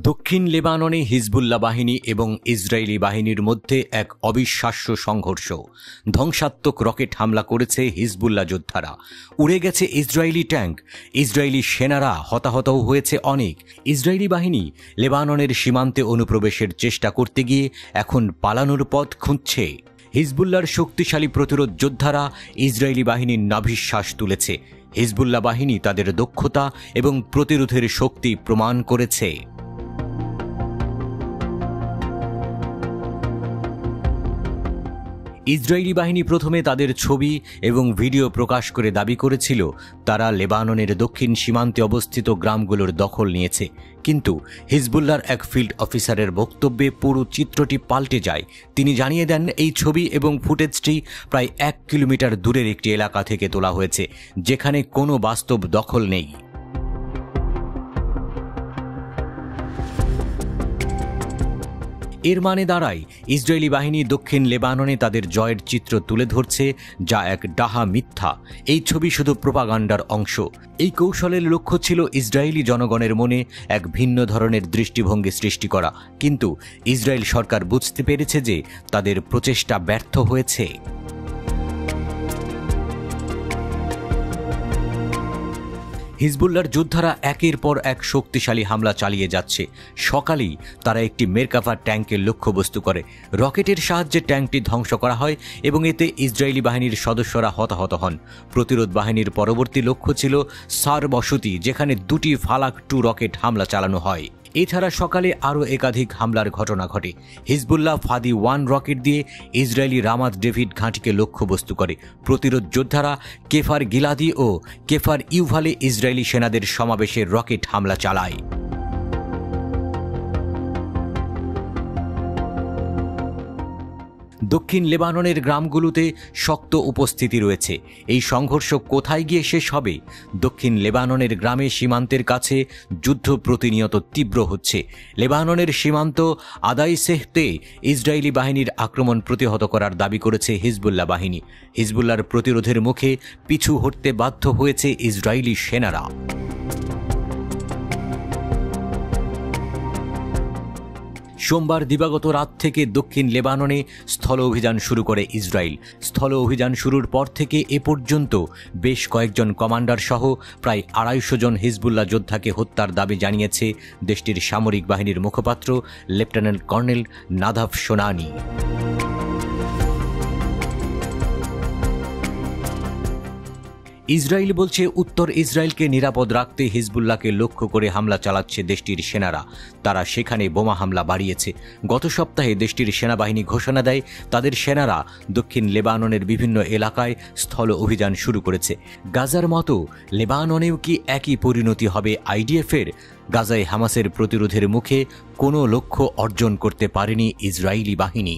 দক্ষিণ লেবাননে হিজবুল্লাহ বাহিনী এবং ইসরায়েলি বাহিনীর মধ্যে এক অবিশ্বাস্য সংঘর্ষ। ধ্বংসাত্মক রকেট হামলা করেছে হিজবুল্লাহ যোদ্ধারা। উড়ে গেছে ইসরায়েলি ট্যাঙ্ক। ইসরায়েলি সেনারা হতাহতও হয়েছে অনেক। ইসরায়েলি বাহিনী লেবাননের সীমান্তে অনুপ্রবেশের চেষ্টা করতে গিয়ে এখন পালানোর পথ খুঁজছে। হিজবুল্লাহর শক্তিশালী প্রতিরোধ যোদ্ধারা ইসরায়েলি বাহিনীর নাভিশ্বাস তুলেছে। হিজবুল্লাহ বাহিনী তাদের দক্ষতা এবং প্রতিরোধের শক্তি প্রমাণ করেছে। ইসরায়েলি বাহিনী প্রথমে তাদের ছবি এবং ভিডিও প্রকাশ করে দাবি করেছিল তারা লেবাননের দক্ষিণ সীমান্তে অবস্থিত গ্রামগুলোর দখল নিয়েছে, কিন্তু হিজবুল্লাহর এক ফিল্ড অফিসারের বক্তব্যে পুরো চিত্রটি পাল্টে যায়। তিনি জানিয়ে দেন এই ছবি এবং ফুটেজটি প্রায় 1 কিলোমিটার দূরের একটি এলাকা থেকে তোলা হয়েছে, যেখানে কোনো বাস্তব দখল নেই। এর মানে দাঁড়ায় ইসরায়েলি বাহিনী দক্ষিণ লেবাননে তাদের জয়ের চিত্র তুলে ধরছে, যা এক ডাহা মিথ্যা। এই ছবি শুধু প্রোপাগান্ডার অংশ। এই কৌশলের লক্ষ্য ছিল ইসরায়েলি জনগণের মনে এক ভিন্ন ধরনের দৃষ্টিভঙ্গি সৃষ্টি করা, কিন্তু ইসরায়েল সরকার বুঝতে পেরেছে যে তাদের প্রচেষ্টা ব্যর্থ হয়েছে। হিজবুল্লাহর যোদ্ধারা একের পর এক শক্তিশালী হামলা চালিয়ে যাচ্ছে। সকালেই তারা একটি মেরকাফা ট্যাঙ্কের লক্ষ্যবস্তু করে। রকেটের সাহায্যে ট্যাঙ্কটি ধ্বংস করা হয় এবং এতে ইসরায়েলি বাহিনীর সদস্যরা হতাহত হন। প্রতিরোধ বাহিনীর পরবর্তী লক্ষ্য ছিল সার বসতি, যেখানে 2টি ফালাক 2 রকেট হামলা চালানো হয়। এছাড়া সকালে আরও একাধিক হামলার ঘটনা ঘটে। হিজবুল্লাহ ফাদি 1 রকেট দিয়ে ইসরায়েলি রামাত ডেভিড ঘাঁটিকে লক্ষ্যবস্তু করে। প্রতিরোধ যোদ্ধারা কেফার গিলাদি ও কেফার ইউভালে ইসরায়েলি সেনাদের সমাবেশে রকেট হামলা চালায়। দক্ষিণ লেবাননের গ্রামগুলোতে শক্ত উপস্থিতি রয়েছে। এই সংঘর্ষ কোথায় গিয়ে শেষ হবে? দক্ষিণ লেবাননের গ্রামে সীমান্তের কাছে যুদ্ধ প্রতিনিয়ত তীব্র হচ্ছে। লেবাননের সীমান্ত আদাইসেহতে ইসরায়েলি বাহিনীর আক্রমণ প্রতিহত করার দাবি করেছে হিজবুল্লাহ বাহিনী। হিজবুল্লাহর প্রতিরোধের মুখে পিছু হটতে বাধ্য হয়েছে ইসরায়েলি সেনারা। সোমবার দিবাগত রাত থেকে দক্ষিণ লেবাননে স্থল অভিযান শুরু করে ইসরায়েল। স্থল অভিযান শুরুর পর থেকে এ পর্যন্ত বেশ কয়েকজন কমান্ডার সহ প্রায় 250 জন হিজবুল্লাহ যোদ্ধাকে হত্যার দাবি জানিয়েছে দেশটির সামরিক বাহিনীর মুখপাত্র লেফটেন্যান্ট কর্নেল নাদাভ সোনানি। ইসরায়েল বলছে উত্তর ইসরায়েলকে নিরাপদ রাখতে হিজবুল্লাহকে লক্ষ্য করে হামলা চালাচ্ছে দেশটির সেনারা। তারা সেখানে বোমা হামলা বাড়িয়েছে। গত সপ্তাহে দেশটির সেনাবাহিনী ঘোষণা দেয় তাদের সেনারা দক্ষিণ লেবাননের বিভিন্ন এলাকায় স্থল অভিযান শুরু করেছে। গাজার মতো লেবাননেও কি একই পরিণতি হবে আইডিএফের? গাজায় হামাসের প্রতিরোধের মুখে কোনো লক্ষ্য অর্জন করতে পারেনি ইসরায়েলি বাহিনী।